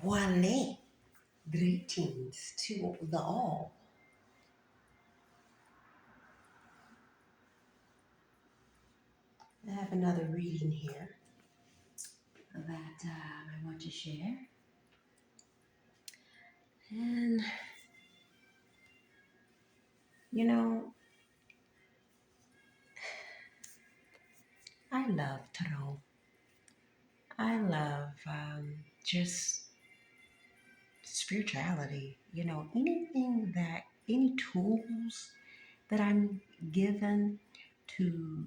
Wale, greetings to the all. I have another reading here that I want to share. And, you know, I love tarot. I love just spirituality. Any tools that I'm given to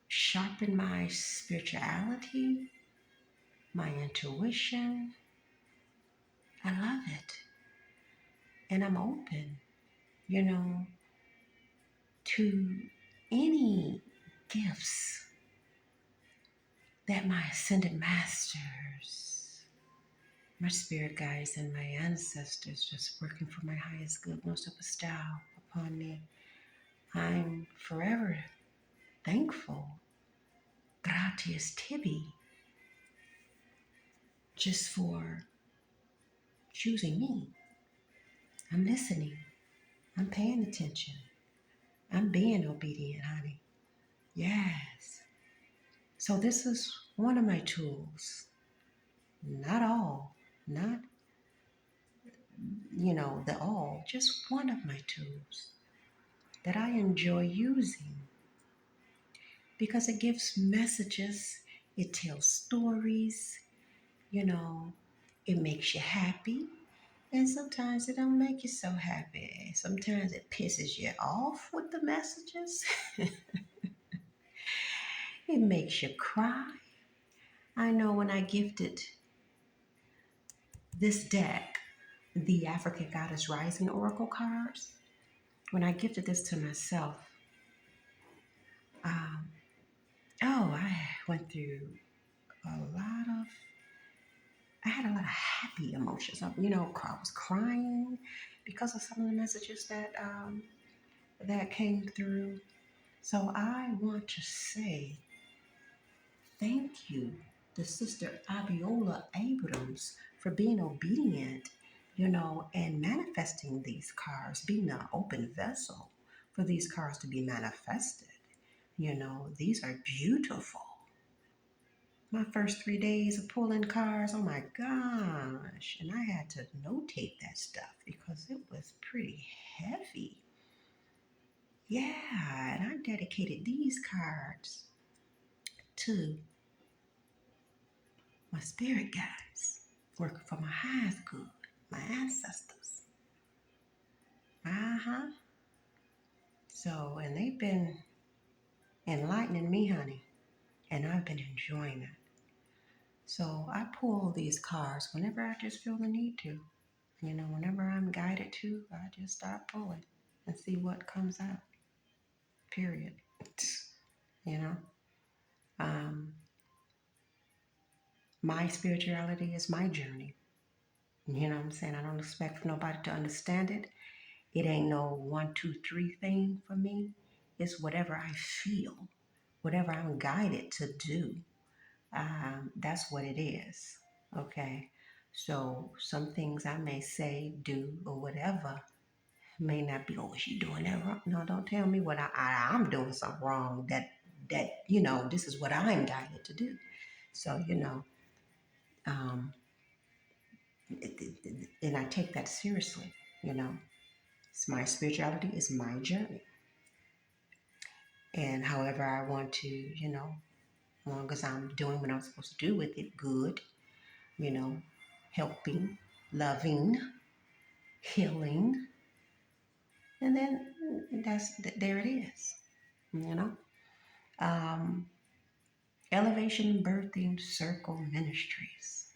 sharpen my spirituality, my intuition, I love it. And I'm open, you know, to any gifts that my ascended masters, my spirit guides, and my ancestors just working for my highest good most of bestow upon me. I'm forever thankful, gratias tibi, just for choosing me. I'm listening. I'm paying attention. I'm being obedient, honey. Yes. So this is one of my tools. Not all, not the all, just one of my tools that I enjoy using because it gives messages, it tells stories, you know, it makes you happy. And sometimes it don't make you so happy. Sometimes it pisses you off with the messages. It makes you cry. I know when I gifted this deck, the African Goddess Rising Oracle cards, when I gifted this to myself, um, I went through a lot of, I had a lot of happy emotions. I was crying because of some of the messages that came through. So I want to say thank you to Sister Abiola Abrams for being obedient, and manifesting these cards, being an open vessel for these cards to be manifested. These are beautiful. My first 3 days of pulling cards, oh my gosh. And I had to notate that stuff because it was pretty heavy. Yeah, and I dedicated these cards to my spirit guides, working for my highest good, my ancestors. Uh-huh. So, and they've been enlightening me, honey, and I've been enjoying it. So I pull these cards whenever I just feel the need to. Whenever I'm guided to, I just start pulling and see what comes out. Period. You know, um, my spirituality is my journey. You know what I'm saying? I don't expect nobody to understand it. It ain't no 1, 2, 3 thing for me. It's whatever I feel, whatever I'm guided to do. That's what it is. Okay. So some things I may say, do, or whatever may not be, oh, is she doing that wrong? No, don't tell me what I'm doing something wrong that this is what I'm guided to do. So, um, and I take that seriously, It's my spirituality is my journey. And however I want to, as long as I'm doing what I'm supposed to do with it, good, you know, helping, loving, healing, and then there it is, you know. Um, Elevation Birthing Circle Ministries.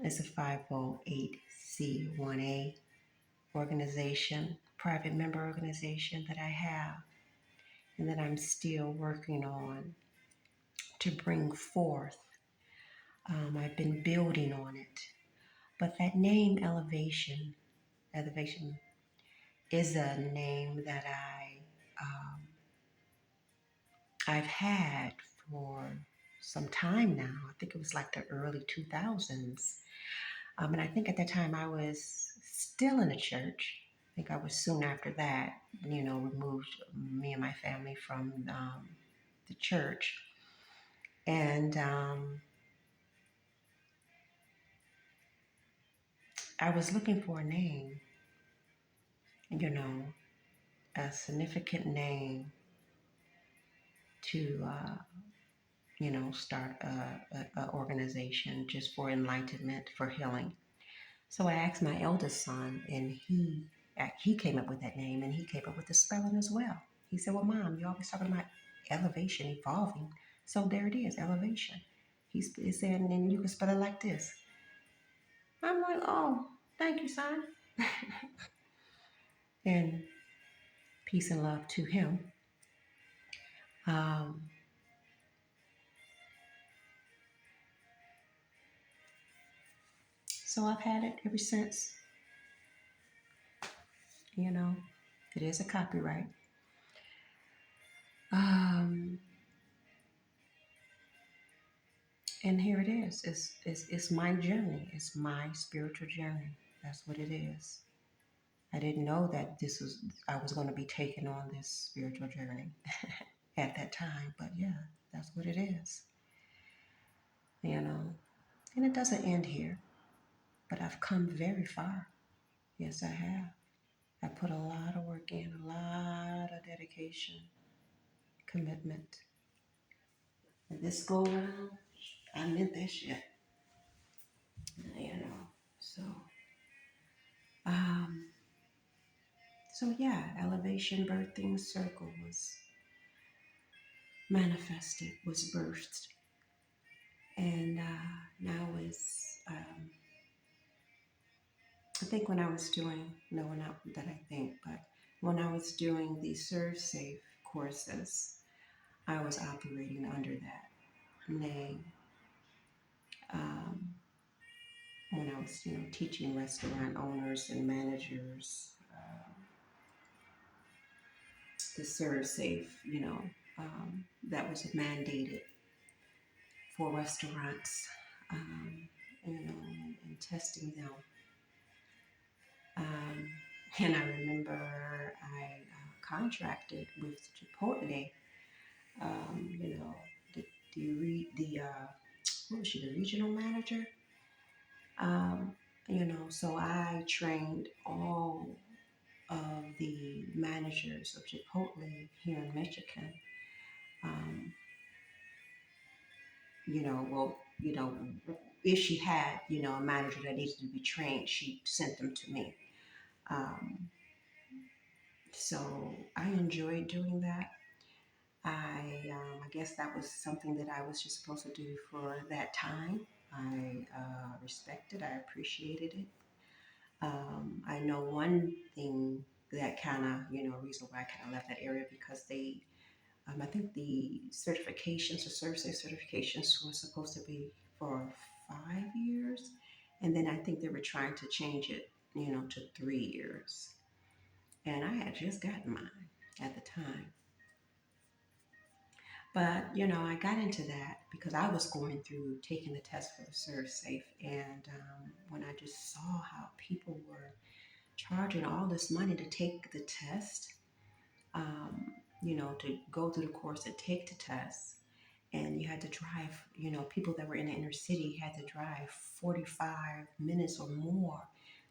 It's a 508c1a organization, private member organization that I have, and that I'm still working on to bring forth. I've been building on it, but that name elevation is a name that I've had for some time now. I think it was like the early 2000s. And I think at that time I was still in the church. I think I was soon after that, removed me and my family from the church. And I was looking for a name, you know, a significant name to, start a organization just for enlightenment, for healing. So I asked my eldest son, and he came up with that name, and he came up with the spelling as well. He said, "Well, Mom, you're always talking about elevation, evolving. So there it is, elevation." He said, "And you can spell it like this." I'm like, "Oh, thank you, son." And peace and love to him. Um, so I've had it ever since. You know, it is a copyright. Um, and here it is. It's my journey. It's my spiritual journey. That's what it is. I didn't know that I was going to be taking on this spiritual journey at that time. But yeah, that's what it is. You know, and it doesn't end here. But I've come very far. Yes, I have. I put a lot of work in, a lot of dedication, commitment. And this go around, I meant that shit. You know. So, um, so yeah, elevation birthing circle was manifested, was birthed, and now is. I think when I was doing, no, not that I think, but when I was doing the Serve Safe courses, I was operating under that name. Um, when I was, teaching restaurant owners and managers to serve safe, that was mandated for restaurants, um, and testing them. Um, and I remember I contracted with Chipotle, you know, what was she, the regional manager? So I trained all of the managers of Chipotle here in Michigan. Um, well, if she had, a manager that needed to be trained, she sent them to me. Um, so I enjoyed doing that. I guess that was something that I was just supposed to do for that time. I respected, I appreciated it. I know one thing that kind of, reason why I kind of left that area because I think the certifications or service certifications were supposed to be for 5 years. And then I think they were trying to change it, to 3 years. And I had just gotten mine at the time. But, I got into that because I was going through taking the test for the Serve Safe. And when I just saw how people were charging all this money to take the test, to go through the course and take the test. And you had to drive, people that were in the inner city had to drive 45 minutes or more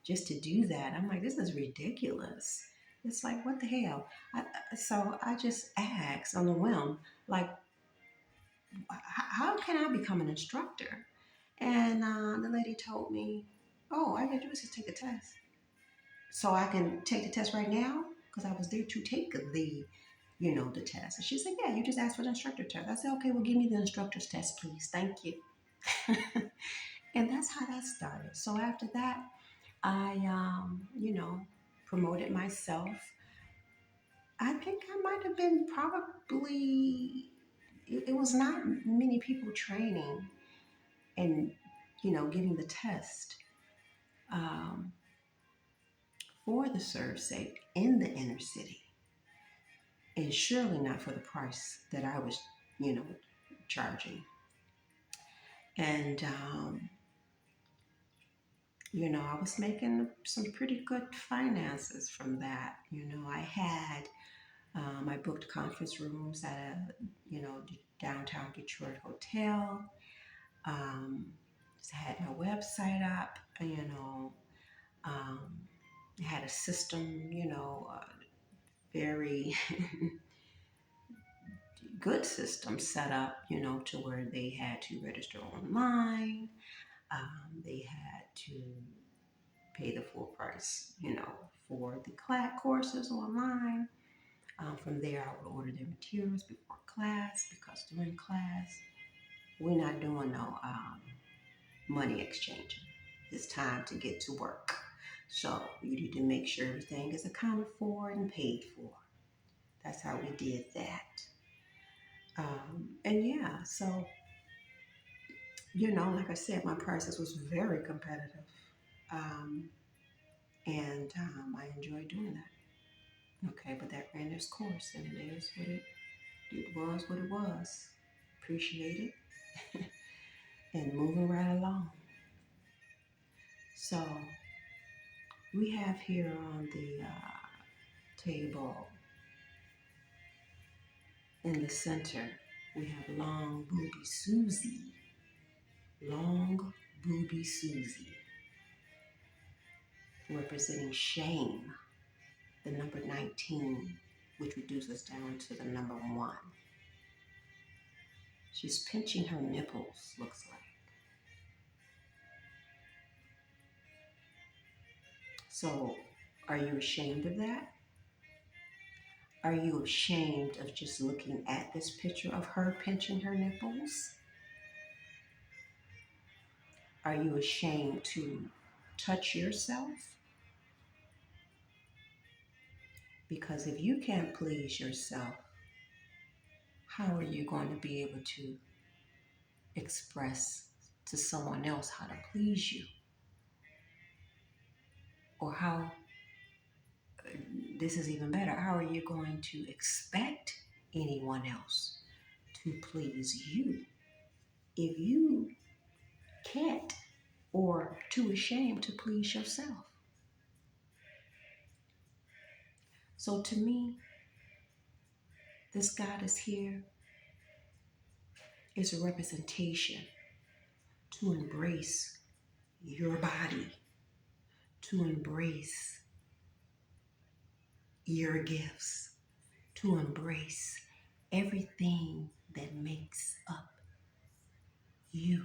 just to do that. I'm like, this is ridiculous. It's like, what the hell? So I just asked on the whim, like, how can I become an instructor? And the lady told me, oh, all you gotta do is just take the test. So I can take the test right now because I was there to take the test. And she said, yeah, you just asked for the instructor test. I said, okay, well, give me the instructor's test, please. Thank you. And that's how that started. So after that, I, promoted myself. I think I might have been probably, it was not many people training and, giving the test um, for the serve safe in the inner city. And surely not for the price that I was, charging. And, I was making some pretty good finances from that. I booked conference rooms at downtown Detroit hotel. Um, I had my website up, um, I had a system, very good system set up, to where they had to register online. They had to pay the full price, for the class courses online. From there, I would order their materials before class because during class, we're not doing no money exchanging. It's time to get to work. So you need to make sure everything is accounted for and paid for. That's how we did that. And yeah, so, like I said, my prices was very competitive. Um, and I enjoyed doing that. Okay, but that ran its course, and it is it was what it was. Appreciate it and moving right along. So we have here on the table in the center, we have long booby Susie. Long booby Susie, representing shame, the number 19, which reduces down to the number 1. She's pinching her nipples, looks like. So, are you ashamed of that? Are you ashamed of just looking at this picture of her pinching her nipples? Are you ashamed to touch yourself? Because if you can't please yourself, how are you going to be able to express to someone else how to please you? Or how, this is even better, how are you going to expect anyone else to please you if you can't or too ashamed to please yourself? So to me, this goddess here is a representation to embrace your body, to embrace your gifts, to embrace everything that makes up you.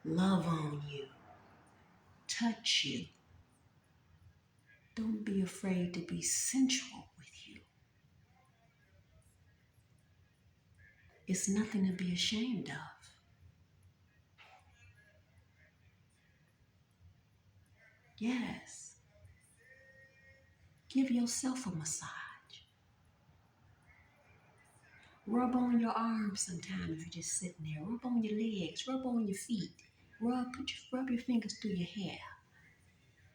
Love on you, touch you. Don't be afraid to be sensual with you. It's nothing to be ashamed of. Yes. Give yourself a massage. Rub on your arms sometimes if you're just sitting there. Rub on your legs. Rub on your feet. Rub your fingers through your hair.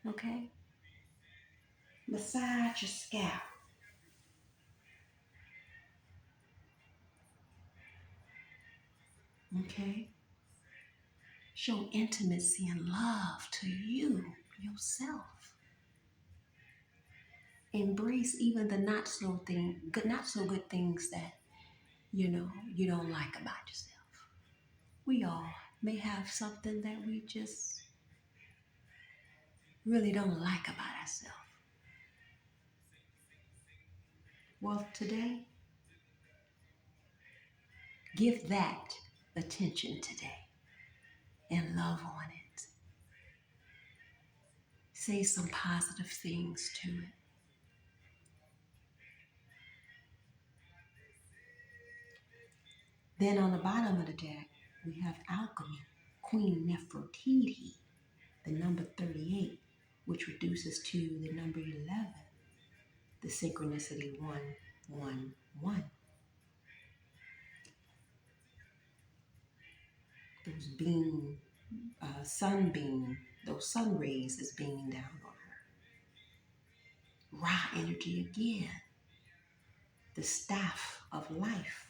Okay? Massage your scalp. Okay? Show intimacy and love to you, yourself. Embrace even the not so good things that you don't like about yourself. We all may have something that we just really don't like about ourselves. Well, today, give that attention today and love on it. Say some positive things to it. Then on the bottom of the deck, we have Alchemy, Queen Nefertiti, the number 38, which reduces to the number 11, the synchronicity 111. Those sunbeam, those sun rays is beaming down on her. Ra energy again, the staff of life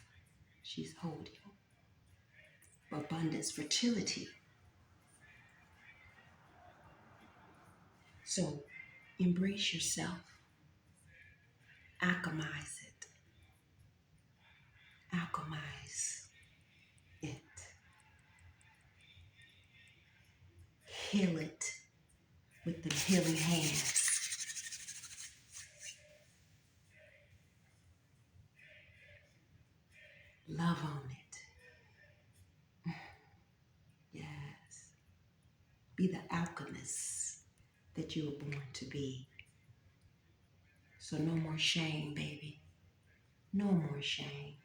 she's holding. abundance, fertility. So embrace yourself, alchemize it, alchemize it, heal it with the healing hands. Love on it. Yes. Be the alchemist that you were born to be. So no more shame, baby. No more shame.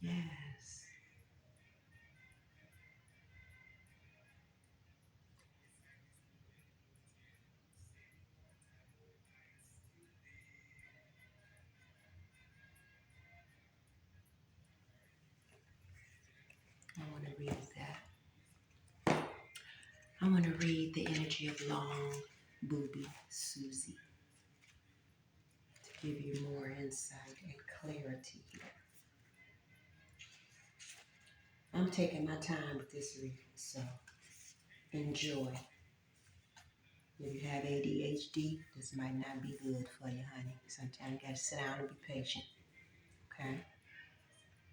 Yes. I want to read that. I want to read the energy of long booby Susie to give you more insight and clarity here. I'm taking my time with this reading, so enjoy. If you have ADHD, this might not be good for you, honey. Sometimes you gotta sit down and be patient, okay?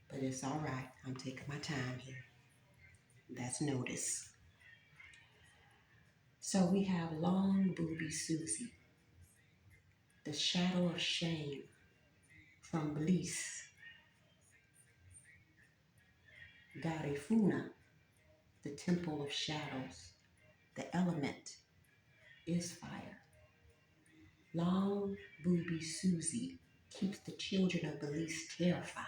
But it's all right. I'm taking my time here. That's notice. So we have long booby Susie, the shadow of shame from Bliss, Garifuna, the temple of shadows. The element is fire. Long booby Susie keeps the children of Belize terrified.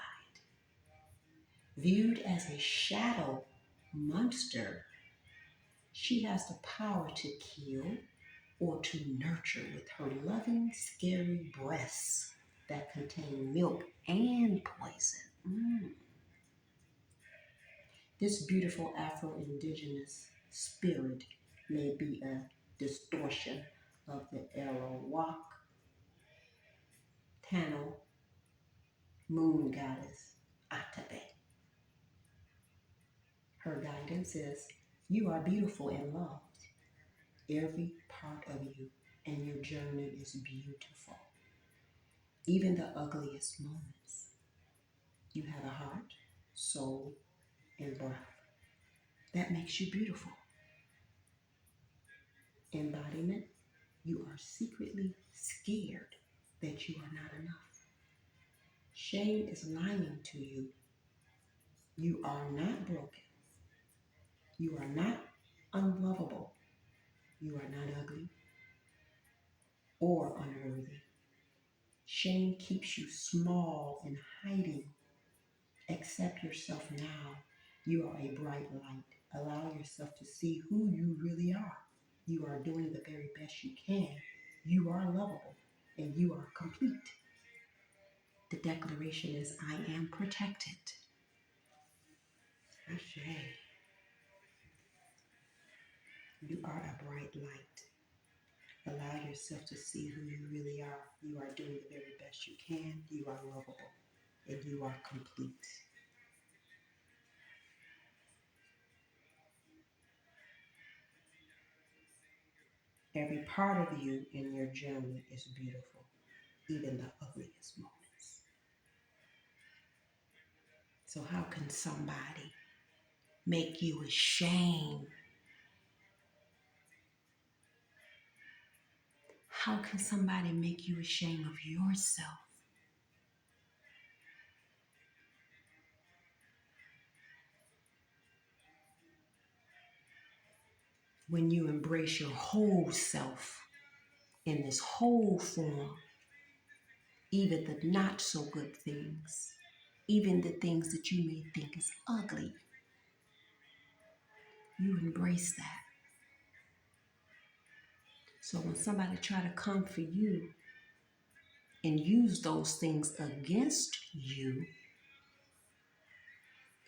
Viewed as a shadow monster, she has the power to kill or to nurture with her loving, scary breasts that contain milk and poison. This beautiful Afro-Indigenous spirit may be a distortion of the Arawak Tano moon goddess Atabe. Her guidance is, you are beautiful and loved. Every part of you and your journey is beautiful. Even the ugliest moments. You have a heart, soul, and breath. That makes you beautiful. Embodiment, you are secretly scared that you are not enough. Shame is lying to you. You are not broken. You are not unlovable. You are not ugly or unworthy. Shame keeps you small and hiding. Accept yourself now. You are a bright light. Allow yourself to see who you really are. You are doing the very best you can. You are lovable and you are complete. The declaration is, I am protected. Ashe. You are a bright light. Allow yourself to see who you really are. You are doing the very best you can. You are lovable and you are complete. Every part of you in your journey is beautiful, even the ugliest moments. So how can somebody make you ashamed? How can somebody make you ashamed of yourself? When you embrace your whole self in this whole form, even the not so good things, even the things that you may think is ugly, you embrace that. So when somebody try to come for you and use those things against you,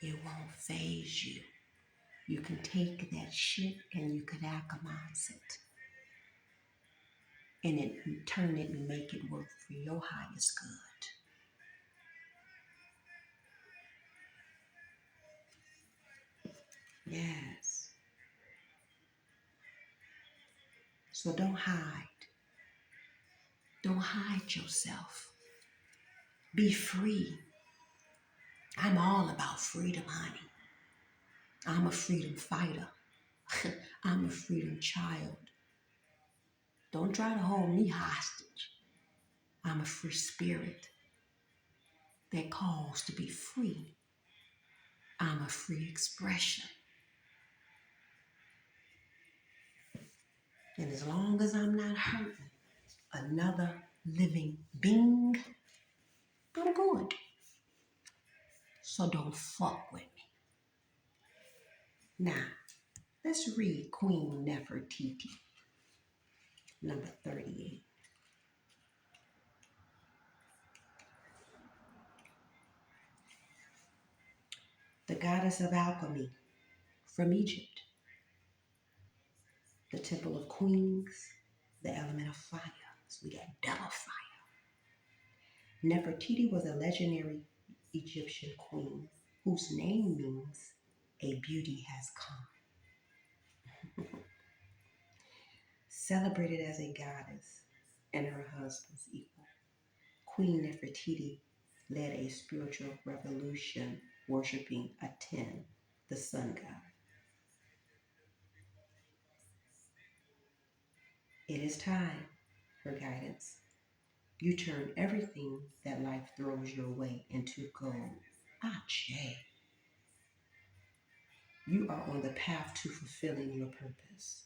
it won't faze you. You can take that shit and you can alchemize it. and turn it and make it work for your highest good. Yes. So don't hide. Don't hide yourself. Be free. I'm all about freedom, honey. I'm a freedom fighter. I'm a freedom child. Don't try to hold me hostage. I'm a free spirit that calls to be free. I'm a free expression. And as long as I'm not hurting another living being, I'm good. So don't fuck with me. Now, let's read Queen Nefertiti, number 38. The goddess of alchemy from Egypt, the temple of queens, the element of fire. So we got double fire. Nefertiti was a legendary Egyptian queen whose name means a beauty has come. Celebrated as a goddess and her husband's equal, Queen Nefertiti led a spiritual revolution worshiping Aten, the sun god. It is time, her guidance. You turn everything that life throws your way into gold. Ache. You are on the path to fulfilling your purpose.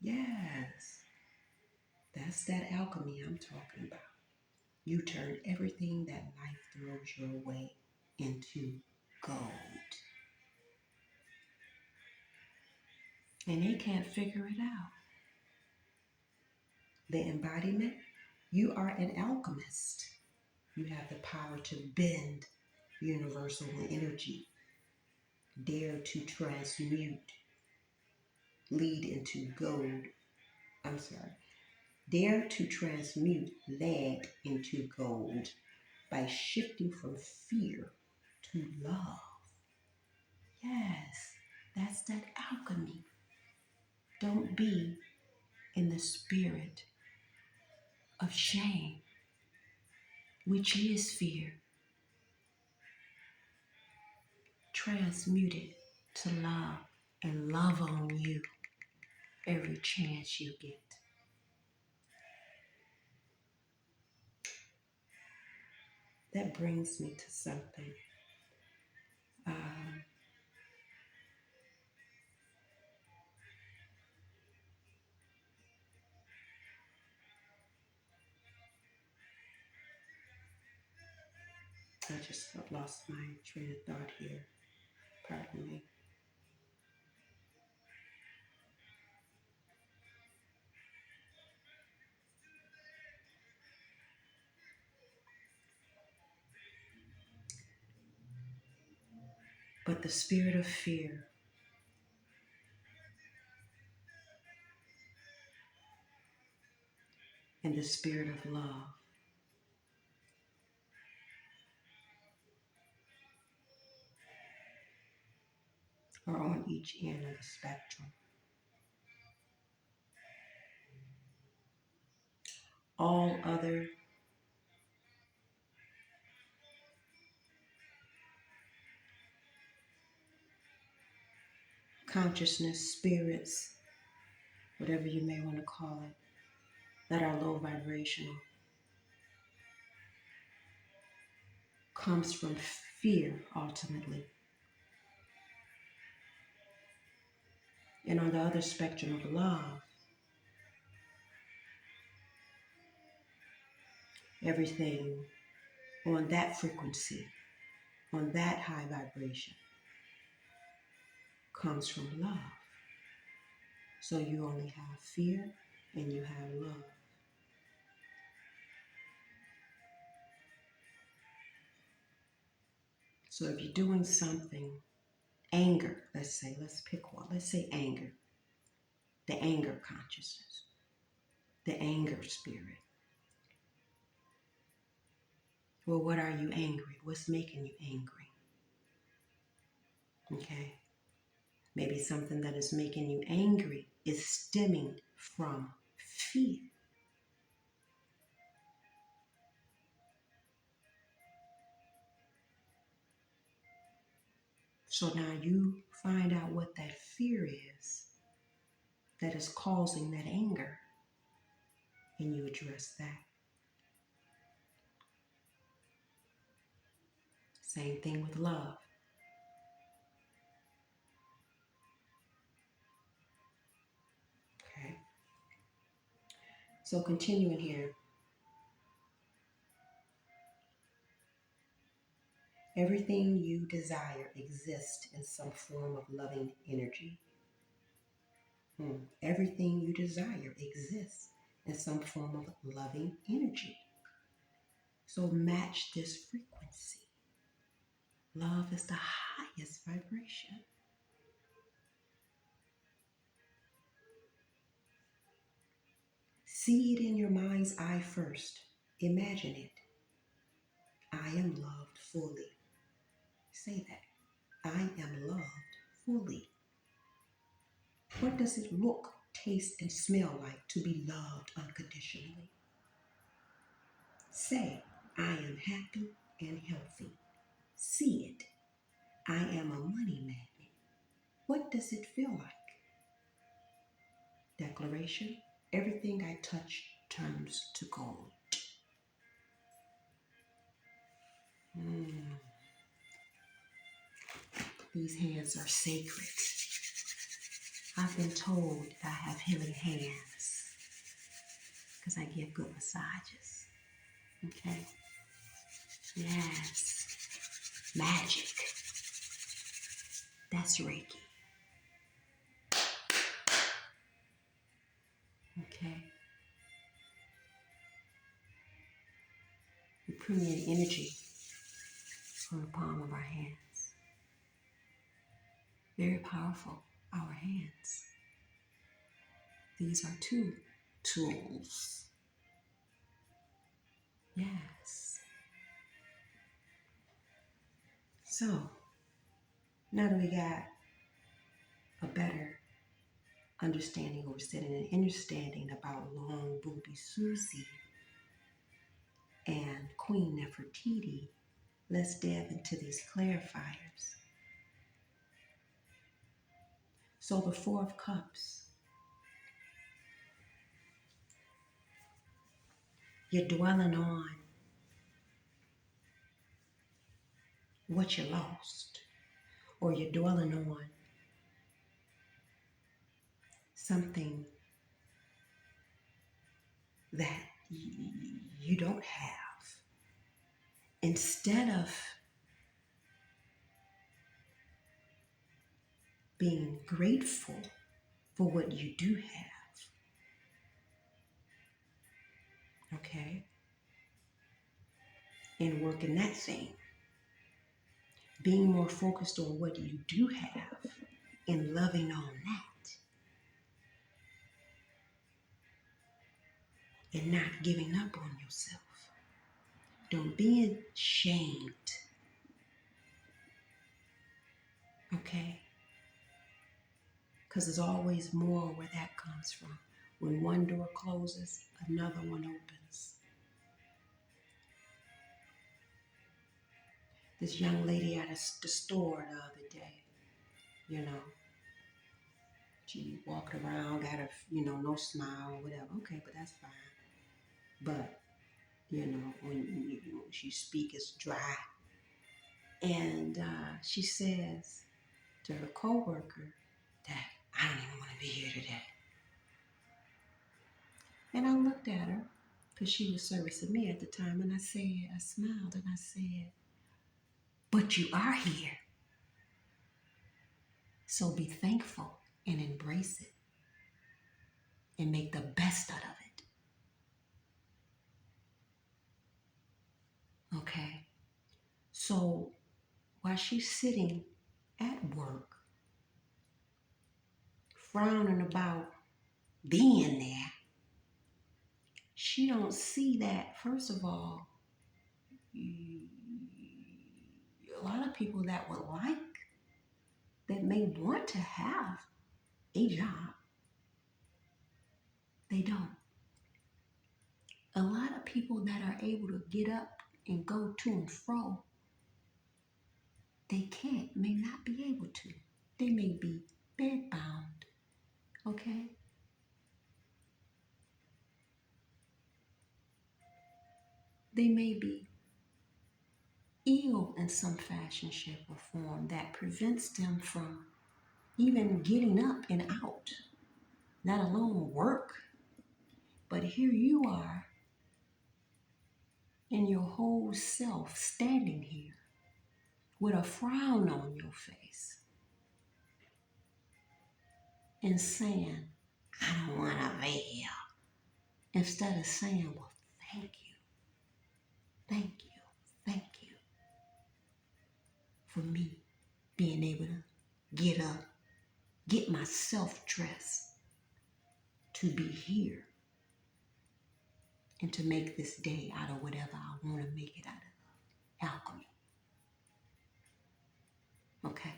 Yes, that's that alchemy I'm talking about. You turn everything that life throws your way into gold. And they can't figure it out. The embodiment, you are an alchemist. You have the power to bend universal energy, dare to transmute, lead into gold. I'm sorry. Dare to transmute lead into gold by shifting from fear to love. Yes, that's that alchemy. Don't be in the spirit of shame, which is fear. Transmute it to love and love on you every chance you get. That brings me to something. Um, I just lost my train of thought here. Pardon me. But the spirit of fear and the spirit of love are on each end of the spectrum. All other consciousness, spirits, whatever you may want to call it, that are low vibrational, comes from fear ultimately. And on the other spectrum of love, everything on that frequency, on that high vibration, comes from love. So you only have fear and you have love. So if you're doing something, anger, let's pick one. Let's say anger, the anger consciousness. the anger spirit. Well, what are you angry? What's making you angry? Okay. Maybe something that is making you angry is stemming from fear. So now you find out what that fear is that is causing that anger, and you address that. Same thing with love. Okay. So continuing here. Everything you desire exists in some form of loving energy. Everything you desire exists in some form of loving energy. So match this frequency. Love is the highest vibration. See it in your mind's eye first. Imagine it. I am loved fully. Say that. I am loved fully. What does it look, taste, and smell like to be loved unconditionally? Say, I am happy and healthy. See it. I am a money magnet. What does it feel like? Declaration. Everything I touch turns to gold. These hands are sacred. I've been told that I have healing hands because I give good massages. Okay? Yes. Magic. That's Reiki. Okay? We permeate energy from the palm of our hands. Very powerful, our hands. These are two tools. Yes. So, now that we got a better understanding, or setting an understanding about Long Booby Susie and Queen Nefertiti, let's delve into these clarifiers. So the Four of Cups, you're dwelling on what you lost, or you're dwelling on something that you don't have. Instead of being grateful for what you do have, okay, and working that thing, being more focused on what you do have and loving on that, and not giving up on yourself. Don't be ashamed, okay? Because there's always more where that comes from. When one door closes, another one opens. This young lady at the store the other day, you know, she walked around, got her, no smile, whatever. Okay, but that's fine. But, when she speaks, it's dry. And she says to her coworker that I don't even want to be here today. And I looked at her because she was servicing me at the time, and I smiled and I said, but you are here. So be thankful and embrace it and make the best out of it. Okay? So while she's sitting at work, frowning about being there, she don't see that, first of all, you, a lot of people that would like, that may want to have a job, they don't. A lot of people that are able to get up and go to and fro, they can't, may not be able to. They may be bedbound, okay? They may be ill in some fashion, shape, or form that prevents them from even getting up and out, let alone work. But here you are in your whole self standing here with a frown on your face and saying, I don't want to be here. Instead of saying, well, thank you, thank you, thank you for me being able to get up, get myself dressed to be here and to make this day out of whatever I want to make it out of. Alchemy. Okay?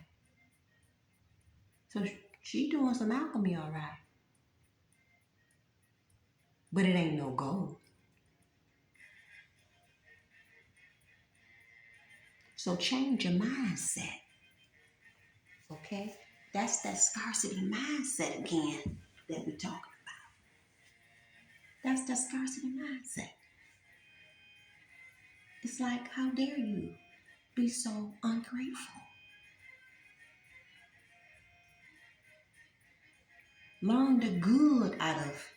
So she doing some alchemy all right. But it ain't no gold. So change your mindset. Okay? That's that scarcity mindset again that we're talking about. That's that scarcity mindset. It's like, how dare you be so ungrateful? Learn the good out of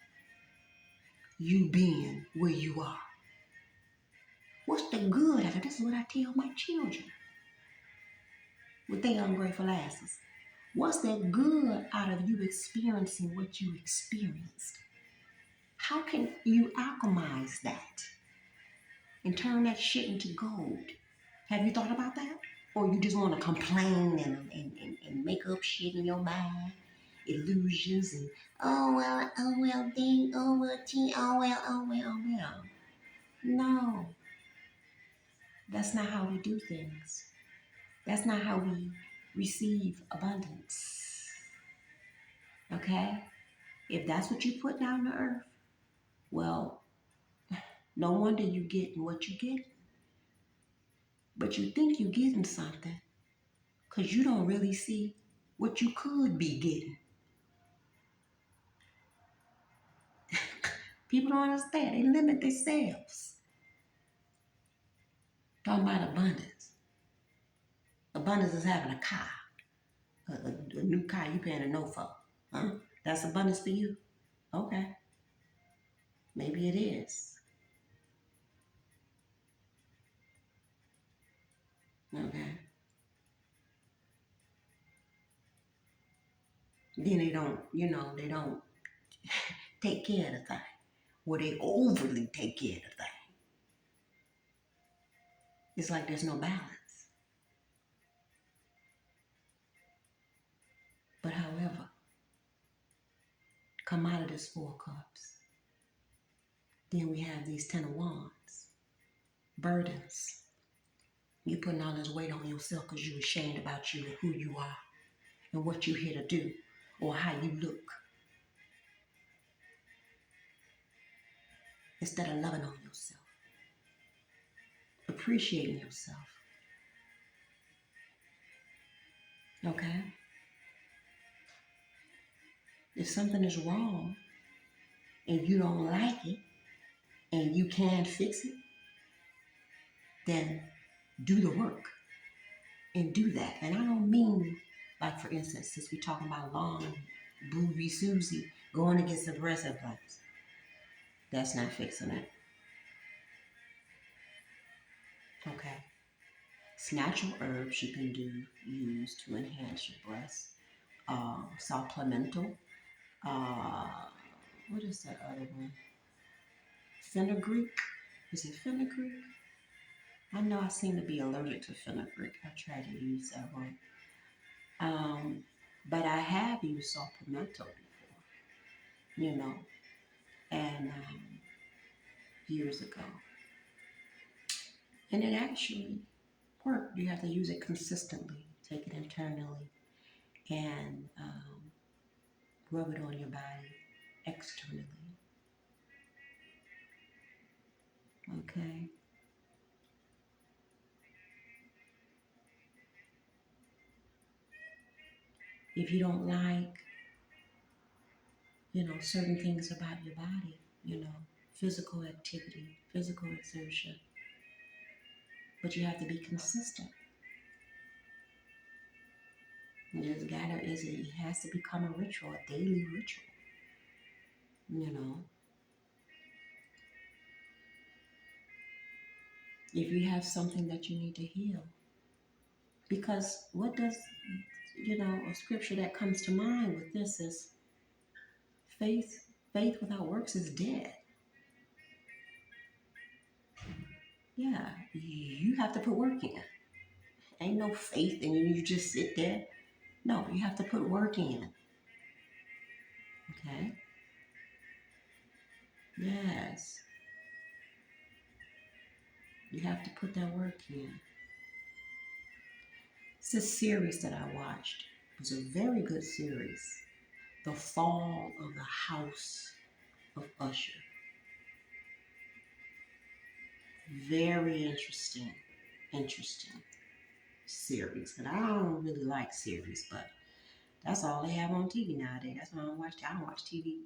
you being where you are. What's the good out of this? Is what I tell my children with their ungrateful asses. What's the good out of you experiencing what you experienced? How can you alchemize that and turn that shit into gold? Have you thought about that? Or you just want to complain and make up shit in your mind? Illusions and, dang, oh well, gee, oh well. No, that's not how we do things. That's not how we receive abundance. Okay? If that's what you put down to earth, well, no wonder you getting what you get. But you think you're getting something because you don't really see what you could be getting. People don't understand. They limit themselves. Talking about abundance. Abundance is having a car. A new car you paying a note for. Huh? That's abundance for you? Okay. Maybe it is. Okay. Then they don't take care of the thing. Or they overly take care of the thing. It's like there's no balance. But however, come out of this 4 cups. Then we have these 10 of wands. Burdens. You putting all this weight on yourself because you're ashamed about you and who you are and what you're here to do or how you look. Instead of loving on yourself. Appreciating yourself. Okay? If something is wrong and you don't like it and you can't fix it, then do the work and do that. And I don't mean, like for instance, since we're talking about long booby Susie going against the breast implants. That's not fixing it. Okay. It's natural herbs you can use to enhance your breasts. Supplemental. What is that other one? Fenugreek. Is it fenugreek? I know I seem to be allergic to fenugreek. I tried to use that one. But I have used supplemental before, and years ago. And it actually worked. You have to use it consistently, take it internally, and rub it on your body externally. Okay? If you don't like, certain things about your body, physical activity, physical exertion, but you have to be consistent. It has to become a ritual, a daily ritual, you know. If you have something that you need to heal. Because what does, a scripture that comes to mind with this is faith without works is dead. Yeah, you have to put work in. Ain't no faith and you just sit there. No, you have to put work in. Okay? Yes. You have to put that work in. It's a series that I watched. It was a very good series. The Fall of the House of Usher. Very interesting series. And I don't really like series, but that's all they have on TV nowadays. That's why I don't watch. I don't watch TV,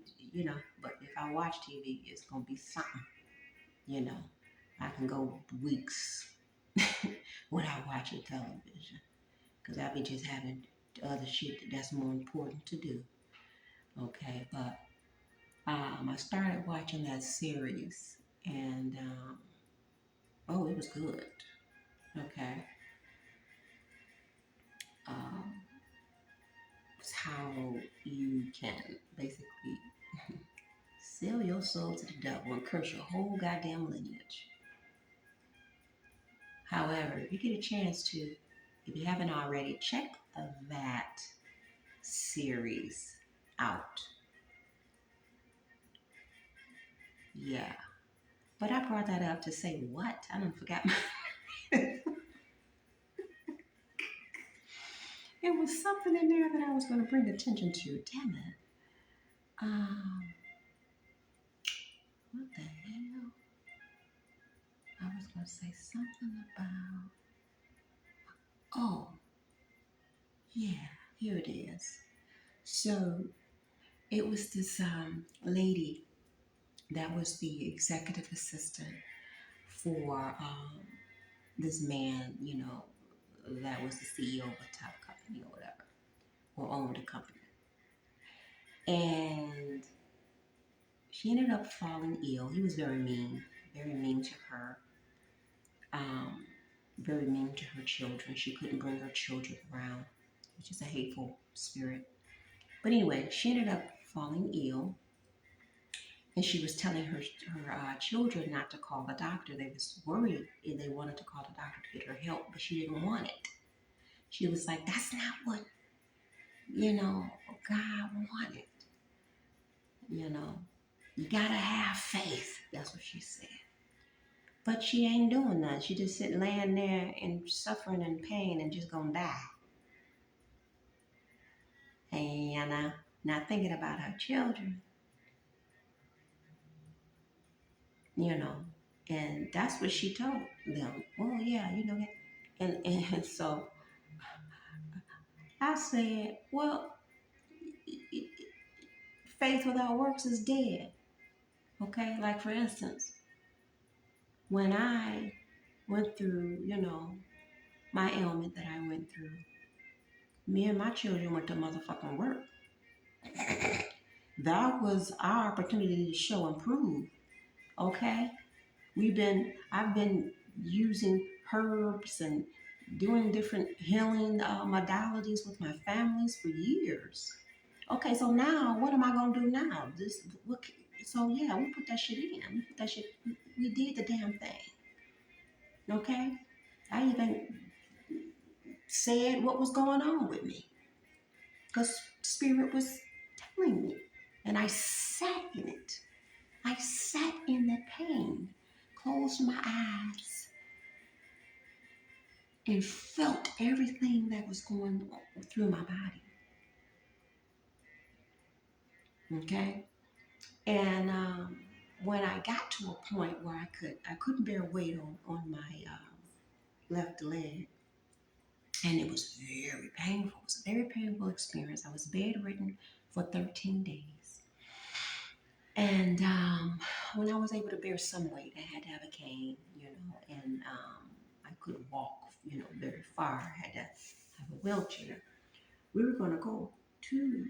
But if I watch TV, it's gonna be something. I can go weeks without watching television because I be just having other shit that's more important to do. Okay, but I started watching that series, and oh, it was good. Okay, um, it's how you can basically sell your soul to the devil and curse your whole goddamn lineage. However, if you get a chance to, if you haven't already, check that series out. Yeah. But I brought that up to say what? I don't forgot. It was something in there that I was going to bring attention to. Damn it. Um, what the hell? I was going to say something about. Oh, yeah. Here it is. So it was this lady that was the executive assistant for this man, that was the CEO of a top company or whatever, or owned a company. And she ended up falling ill. He was very mean to her, um, very mean to her children. She couldn't bring her children around, which is a hateful spirit. But anyway, she ended up falling ill, and she was telling her children not to call the doctor. They was worried and they wanted to call the doctor to get her help, but she didn't want it. She was like, "That's not what God wanted." You know, you gotta have faith. That's what she said. But she ain't doing nothing. She just sitting laying there and suffering and pain and just gonna die. And not thinking about her children, you know. And that's what she told them. Oh yeah, and so I said, well, faith without works is dead. Okay, like for instance, when I went through, my ailment that I went through, me and my children went to motherfucking work. That was our opportunity to show and prove. Okay? I've been using herbs and doing different healing modalities with my families for years. Okay, so now what am I gonna do now? So yeah, we put that shit in. We put that shit. We did the damn thing. Okay, I even said what was going on with me because spirit was telling me, and I sat in it. I sat in that pain. closed my eyes and felt everything that was going through my body. Okay, and when I got to a point where I couldn't bear weight on my left leg, and it was very painful. It was a very painful experience. I was bedridden for 13 days. And when I was able to bear some weight, I had to have a cane, and I couldn't walk, very far. I had to have a wheelchair. We were going to go to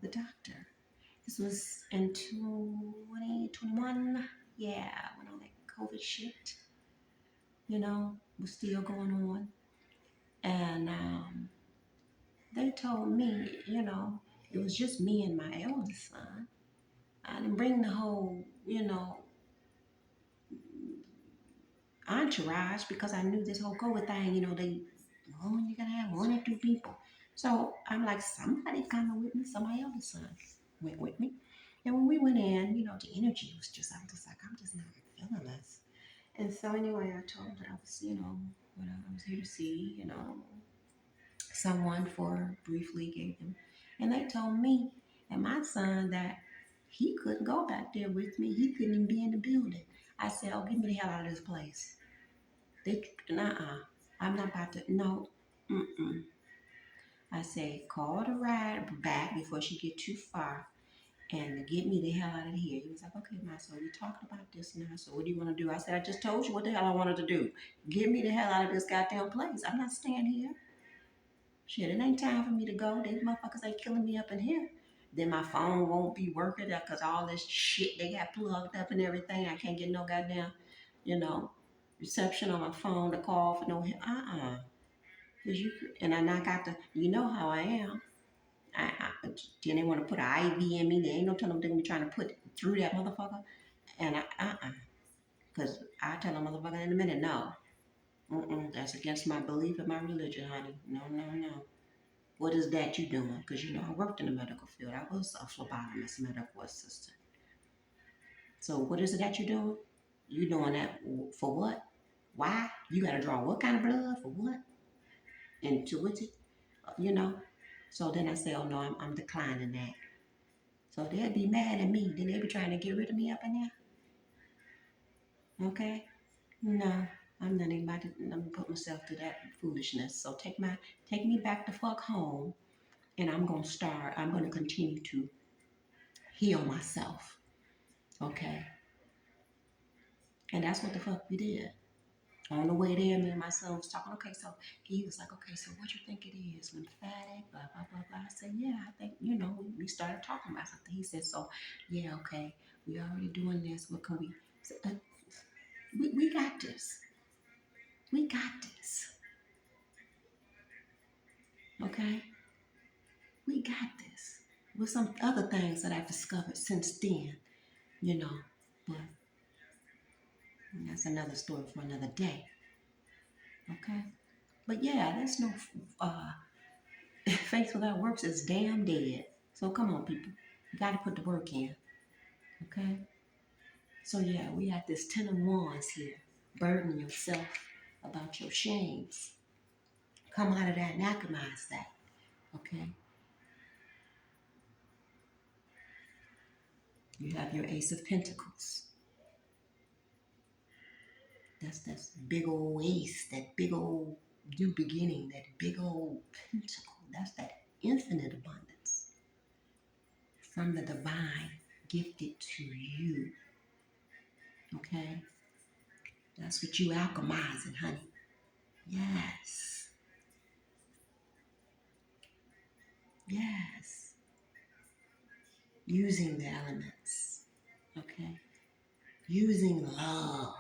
the doctor. This was in 2021. Yeah, when all that COVID shit, was still going on. And they told me, it was just me and my eldest son. I didn't bring the whole, entourage because I knew this whole COVID thing, you gotta have one or two people. So I'm like, somebody coming with me. So my eldest son went with me. And when we went in, the energy was just, I'm just like, I'm just not feeling this. And so anyway, I told them that I was, what I was here to see, someone for briefly gave them. And they told me and my son that he couldn't go back there with me. He couldn't even be in the building. I said, oh, get me the hell out of this place. I'm not about to, no, mm-mm. I said, call the ride back before she get too far and get me the hell out of here. He was like, okay, Ma, so we talked about this now. So what do you want to do? I said, I just told you what the hell I wanted to do. Get me the hell out of this goddamn place. I'm not staying here. Shit, it ain't time for me to go. These motherfuckers ain't killing me up in here. Then my phone won't be working because all this shit they got plugged up and everything. I can't get no goddamn, reception on my phone to call for no help. Cause and I got the, how I am. Then they want to put an IV in me. There ain't no telling them they're gonna be trying to put through that motherfucker. And cause I tell a motherfucker in a minute, no, that's against my belief and my religion, honey. No, no, no. What is that you doing? Because I worked in the medical field. I was a phlebotomist, medical assistant. So what is it that you're doing? You doing that for what? Why? You got to draw what kind of blood for what? And to what's it? You know. So then I say, oh no, I'm declining that. So they'll be mad at me. Then they'll be trying to get rid of me up in there. Okay? No, I'm not even about to. I'm gonna put myself through that foolishness. So take me back the fuck home, and I'm gonna continue to heal myself. Okay? And that's what the fuck we did. On the way there, me and my son was talking. Okay, so he was like, okay, so what you think it is? Lymphatic, blah, blah, blah, blah. I said, yeah, I think, we started talking about something. He said, so, yeah, okay, we already doing this. What can we, so, we got this. We got this. Okay? We got this. With some other things that I've discovered since then, but that's another story for another day. Okay? But yeah, there's no faith without works is damn dead. So come on, people. You got to put the work in. Okay? So yeah, we have this 10 of wands here. Burden yourself about your shames. Come out of that and alchemize that. Okay? You have your Ace of Pentacles. That's big old ace, that big old new beginning, that big old pentacle. That's that infinite abundance from the divine gifted to you. Okay? That's what you alchemizing, honey. Yes. Yes. Using the elements. Okay? Using love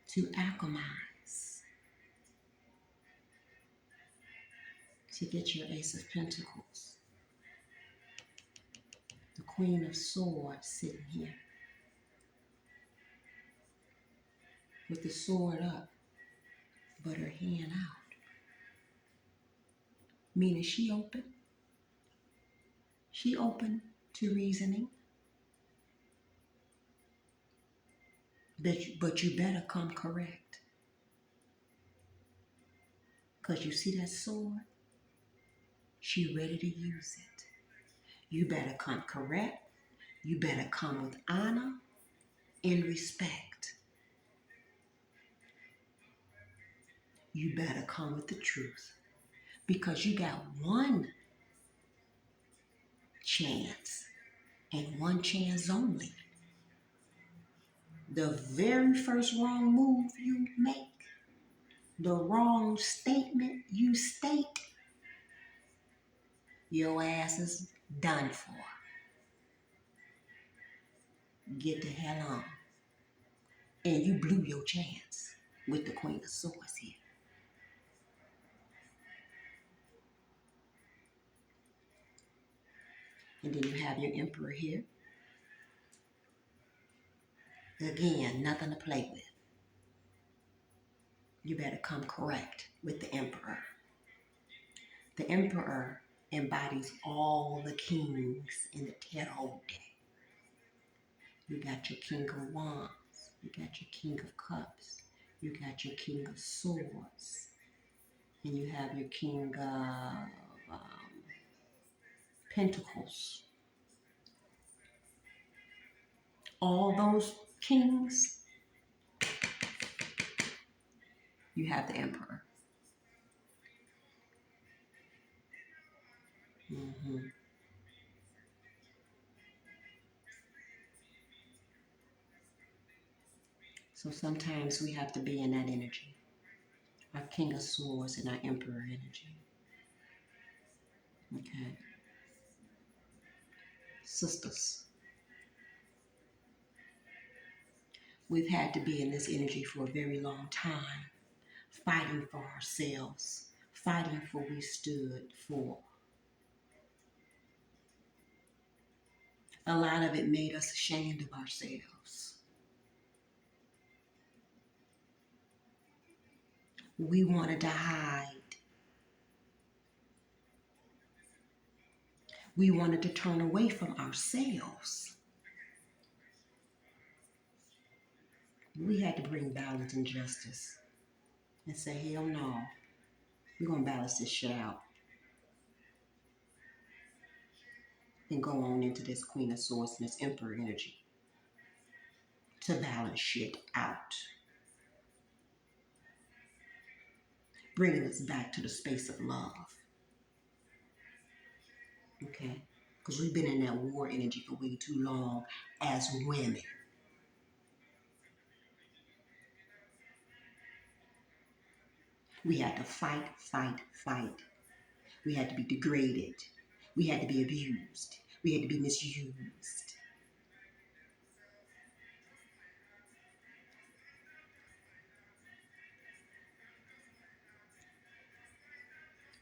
to alchemize. To get your Ace of Pentacles. The Queen of Swords sitting here. With the sword up, but her hand out. Meaning she open. She open to reasoning. But you better come correct. Because you see that sword? She ready to use it. You better come correct. You better come with honor and respect. You better come with the truth. Because you got one chance and one chance only. The very first wrong move you make, the wrong statement you state, your ass is done for. Get the hell on. And you blew your chance with the Queen of Swords here. And then you have your Emperor here. Again, nothing to play with. You better come correct with the Emperor. The Emperor embodies all the kings in the tarot deck. You got your King of Wands. You got your King of Cups. You got your King of Swords. And you have your King of Pentacles. All those kings, you have the Emperor. Mm-hmm. So sometimes we have to be in that energy. Our King of Swords and our Emperor energy. Okay. Sisters, we've had to be in this energy for a very long time, fighting for ourselves, fighting for what we stood for. A lot of it made us ashamed of ourselves. We wanted to hide. We wanted to turn away from ourselves. We had to bring balance and justice and say, hell no, we're going to balance this shit out. And go on into this Queen of Swords and this Emperor energy to balance shit out. Bringing us back to the space of love. Okay? Because we've been in that war energy for way too long as women. We had to fight, fight, fight. We had to be degraded. We had to be abused. We had to be misused.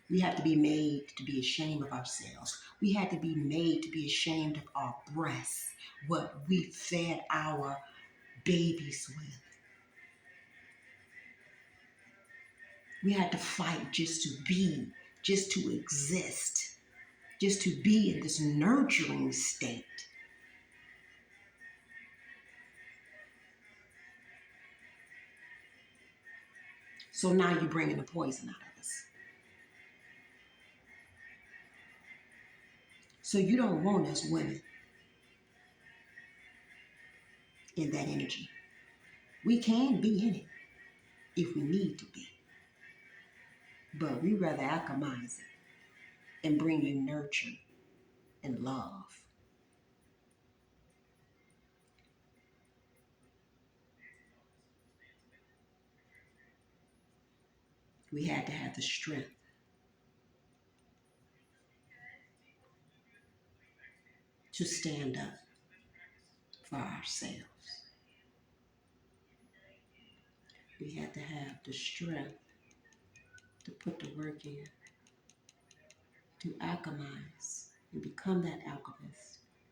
We had to be made to be ashamed of ourselves. We had to be made to be ashamed of our breasts, what we fed our babies with. We had to fight just to be, just to exist, just to be in this nurturing state. So now you're bringing the poison out of us. So you don't want us women in that energy. We can be in it if we need to be. But we rather alchemize it and bring you nurture and love. We had to have the strength to stand up for ourselves. We had to have the strength to put the work in, to alchemize and become that alchemist